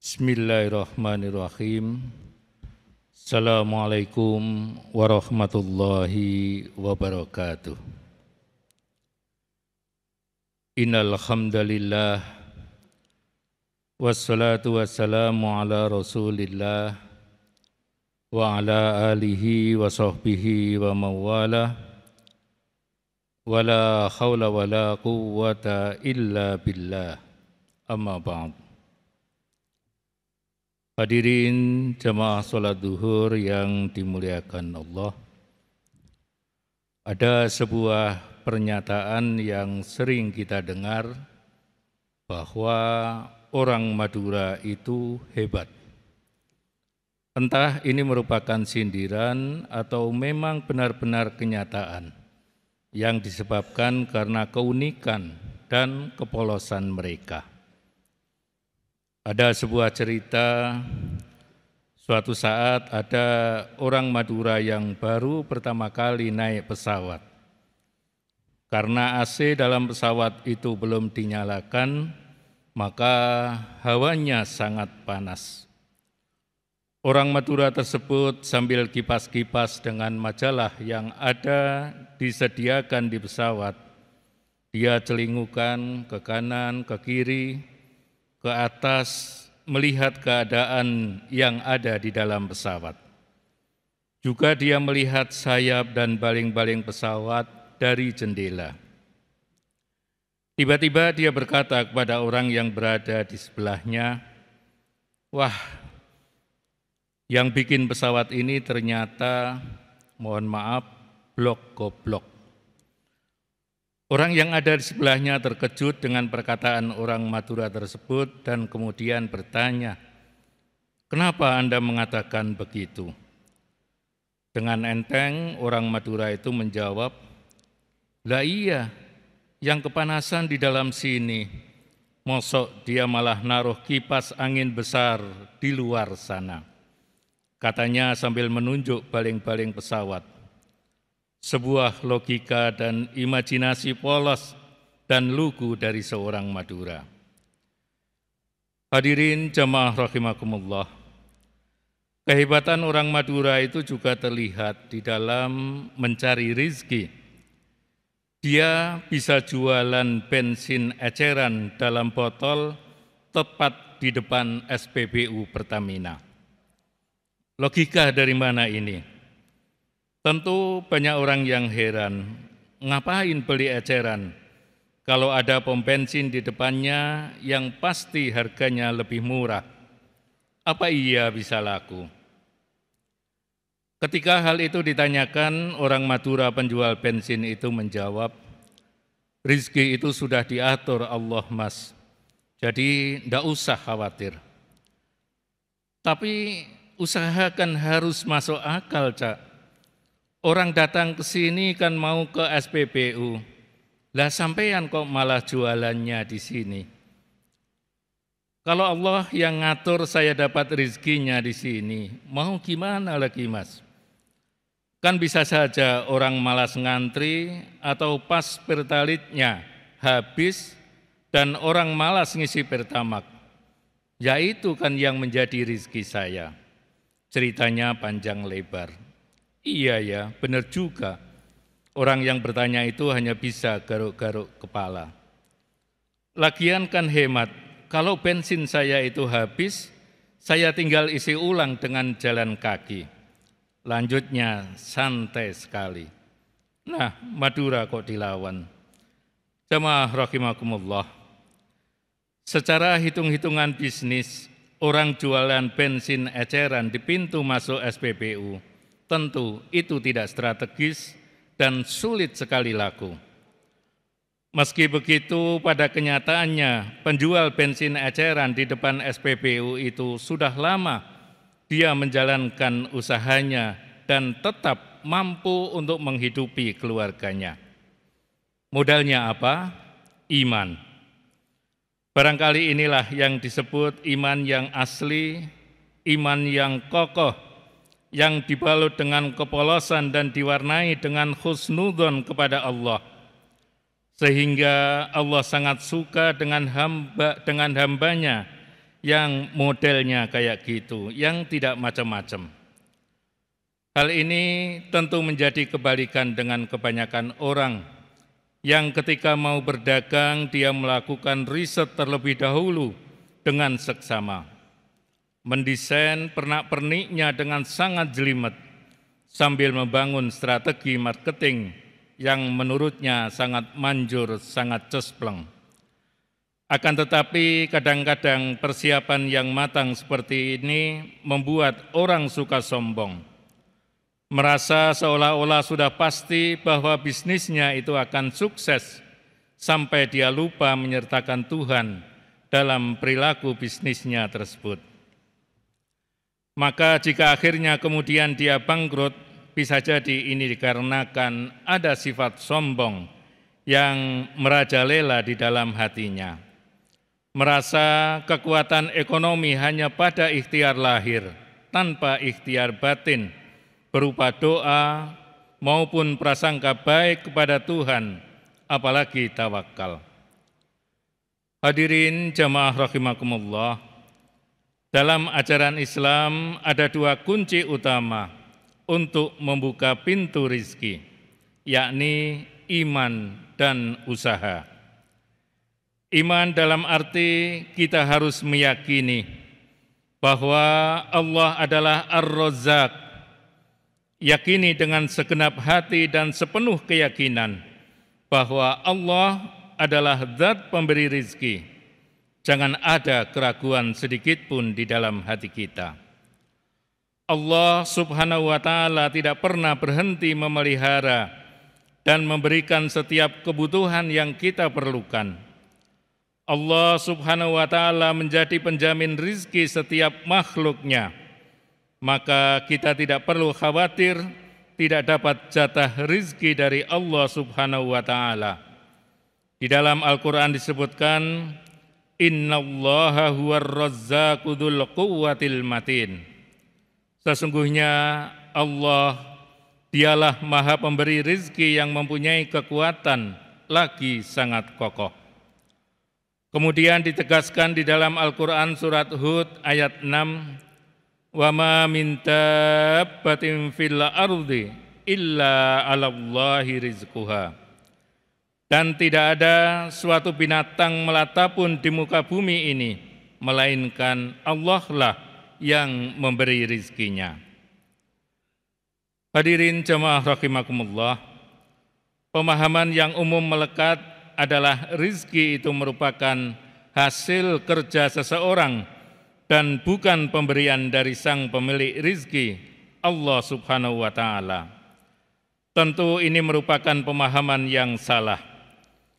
Bismillahirrahmanirrahim. Assalamualaikum warahmatullahi wabarakatuh. Innal hamdalillah wassalatu wassalamu ala Rasulillah wa ala alihi wa sahbihi wa mawala wala haula wala quwwata illa billah. Amma ba'd. Hadirin jamaah sholat duhur yang dimuliakan Allah. Ada sebuah pernyataan yang sering kita dengar bahwa orang Madura itu hebat. Entah ini merupakan sindiran atau memang benar-benar kenyataan yang disebabkan karena keunikan dan kepolosan mereka. Ada sebuah cerita, suatu saat ada orang Madura yang baru pertama kali naik pesawat. Karena AC dalam pesawat itu belum dinyalakan, maka hawanya sangat panas. Orang Madura tersebut sambil kipas-kipas dengan majalah yang ada disediakan di pesawat, dia celingukan ke kanan, ke kiri, ke atas melihat keadaan yang ada di dalam pesawat. Juga dia melihat sayap dan baling-baling pesawat dari jendela. Tiba-tiba dia berkata kepada orang yang berada di sebelahnya, "Wah, yang bikin pesawat ini ternyata, mohon maaf, blok goblok." Orang yang ada di sebelahnya terkejut dengan perkataan orang Madura tersebut dan kemudian bertanya, "Kenapa Anda mengatakan begitu?" Dengan enteng orang Madura itu menjawab, "Lah iya, yang kepanasan di dalam sini, mosok dia malah naruh kipas angin besar di luar sana." Katanya sambil menunjuk baling-baling pesawat. Sebuah logika dan imajinasi polos dan lugu dari seorang Madura. Hadirin jamaah rahimakumullah, kehebatan orang Madura itu juga terlihat di dalam mencari rizki. Dia bisa jualan bensin eceran dalam botol tepat di depan SPBU Pertamina. Logika dari mana ini? Tentu banyak orang yang heran, ngapain beli eceran kalau ada pom bensin di depannya yang pasti harganya lebih murah? Apa iya bisa laku? Ketika hal itu ditanyakan, orang Madura penjual bensin itu menjawab, "Rizki itu sudah diatur Allah, Mas, jadi ndak usah khawatir. Tapi usahakan harus masuk akal, Cak. Orang datang ke sini kan mau ke SPBU, lah sampean kok malah jualannya di sini. Kalau Allah yang ngatur saya dapat rizkinya di sini, mau gimana lagi, Mas? Kan bisa saja orang malas ngantri atau pas pertalitnya habis dan orang malas ngisi pertamak. Ya itu kan yang menjadi rizki saya." Ceritanya panjang lebar. Iya ya, benar juga. Orang yang bertanya itu hanya bisa garuk-garuk kepala. Lagian kan hemat, kalau bensin saya itu habis, saya tinggal isi ulang dengan jalan kaki. Lanjutnya santai sekali. Nah, Madura kok dilawan. Jamaah rahimakumullah. Secara hitung-hitungan bisnis, orang jualan bensin eceran di pintu masuk SPBU, tentu itu tidak strategis dan sulit sekali laku. Meski begitu, pada kenyataannya penjual bensin eceran di depan SPBU itu sudah lama dia menjalankan usahanya dan tetap mampu untuk menghidupi keluarganya. Modalnya apa? Iman. Barangkali inilah yang disebut iman yang asli, iman yang kokoh, yang dibalut dengan kepolosan dan diwarnai dengan husnudzon kepada Allah, sehingga Allah sangat suka dengan hambanya yang modelnya kayak gitu, yang tidak macam-macam. Hal ini tentu menjadi kebalikan dengan kebanyakan orang yang ketika mau berdagang dia melakukan riset terlebih dahulu dengan seksama, mendesain pernak-perniknya dengan sangat jelimet sambil membangun strategi marketing yang menurutnya sangat manjur, sangat cespleng. Akan tetapi kadang-kadang persiapan yang matang seperti ini membuat orang suka sombong, merasa seolah-olah sudah pasti bahwa bisnisnya itu akan sukses sampai dia lupa menyertakan Tuhan dalam perilaku bisnisnya tersebut. Maka jika akhirnya kemudian dia bangkrut, bisa jadi ini dikarenakan ada sifat sombong yang merajalela di dalam hatinya. Merasa kekuatan ekonomi hanya pada ikhtiar lahir, tanpa ikhtiar batin, berupa doa maupun prasangka baik kepada Tuhan, apalagi tawakal. Hadirin jamaah rahimakumullah, dalam ajaran Islam ada dua kunci utama untuk membuka pintu rizki, yakni iman dan usaha. Iman dalam arti kita harus meyakini bahwa Allah adalah Ar-Razzaq, yakini dengan segenap hati dan sepenuh keyakinan bahwa Allah adalah zat pemberi rizki. Jangan ada keraguan sedikit pun di dalam hati kita. Allah Subhanahu wa Ta'ala tidak pernah berhenti memelihara dan memberikan setiap kebutuhan yang kita perlukan. Allah Subhanahu wa Ta'ala menjadi penjamin rizki setiap makhluknya. Maka kita tidak perlu khawatir tidak dapat jatah rizki dari Allah Subhanahu wa Ta'ala. Di dalam Al-Quran disebutkan, Innallaha huwar razzaqu dzul quwwatil matin. Sesungguhnya Allah, dialah maha pemberi rizki yang mempunyai kekuatan lagi sangat kokoh. Kemudian ditegaskan di dalam Al-Quran surat Hud ayat 6, wa ma min dabbatin fil ardi illa 'alallahi rizquha. Dan tidak ada suatu binatang melata pun di muka bumi ini, melainkan Allah lah yang memberi rizkinya. Hadirin jamaah rahimakumullah, pemahaman yang umum melekat adalah rizki itu merupakan hasil kerja seseorang dan bukan pemberian dari sang pemilik rizki, Allah Subhanahu wa Ta'ala. Tentu ini merupakan pemahaman yang salah.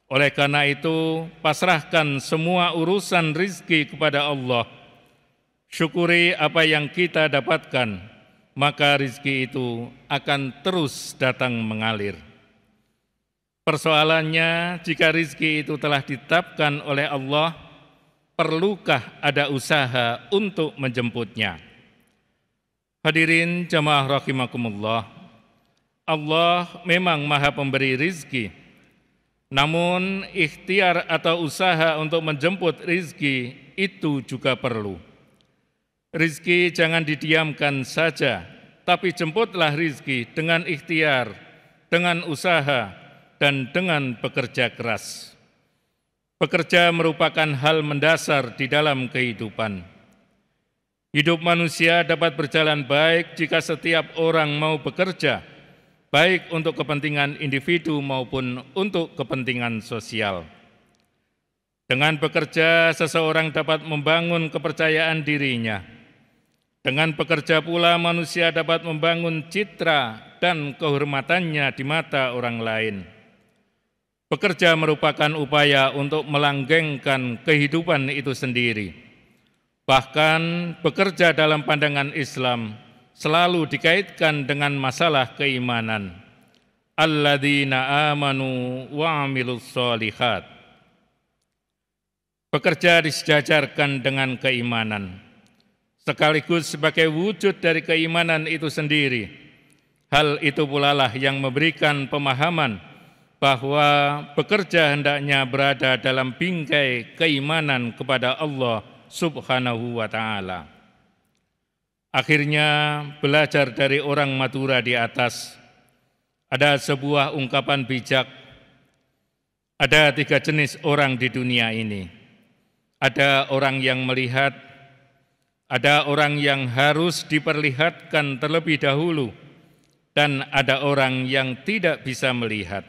Oleh karena itu, pasrahkan semua urusan rizki kepada Allah. Syukuri apa yang kita dapatkan, maka rizki itu akan terus datang mengalir. Persoalannya, jika rizki itu telah ditetapkan oleh Allah, perlukah ada usaha untuk menjemputnya? Hadirin jamaah rahimakumullah, Allah memang maha pemberi rizki. Namun ikhtiar atau usaha untuk menjemput rizki itu juga perlu. Rizki jangan didiamkan saja, tapi jemputlah rizki dengan ikhtiar, dengan usaha, dan dengan bekerja keras. Bekerja merupakan hal mendasar di dalam kehidupan. Hidup manusia dapat berjalan baik jika setiap orang mau bekerja, baik untuk kepentingan individu maupun untuk kepentingan sosial. Dengan bekerja, seseorang dapat membangun kepercayaan dirinya. Dengan bekerja pula, manusia dapat membangun citra dan kehormatannya di mata orang lain. Bekerja merupakan upaya untuk melanggengkan kehidupan itu sendiri. Bahkan bekerja dalam pandangan Islam selalu dikaitkan dengan masalah keimanan. Alladzina amanu wa 'amilus sholihat. Bekerja disejajarkan dengan keimanan, sekaligus sebagai wujud dari keimanan itu sendiri. Hal itu pula lah yang memberikan pemahaman bahwa bekerja hendaknya berada dalam bingkai keimanan kepada Allah Subhanahu wa ta'ala. Akhirnya belajar dari orang Madura di atas, ada sebuah ungkapan bijak. Ada 3 jenis orang di dunia ini. Ada orang yang melihat, ada orang yang harus diperlihatkan terlebih dahulu, dan ada orang yang tidak bisa melihat.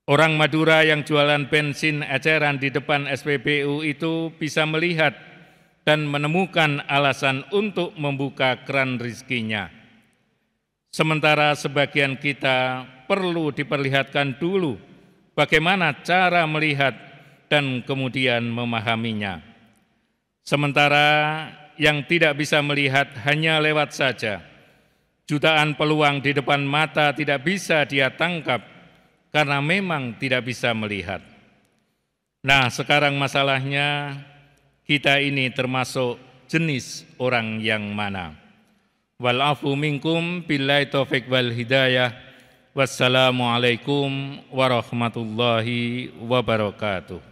Orang Madura yang jualan bensin eceran di depan SPBU itu bisa melihat dan menemukan alasan untuk membuka keran rezekinya. Sementara sebagian kita perlu diperlihatkan dulu bagaimana cara melihat dan kemudian memahaminya. Sementara yang tidak bisa melihat hanya lewat saja. Jutaan peluang di depan mata tidak bisa dia tangkap karena memang tidak bisa melihat. Nah, sekarang masalahnya kita ini termasuk jenis orang yang mana? Wal-afu minkum billahi taufiq wal hidayah. Wassalamualaikum warahmatullahi wabarakatuh.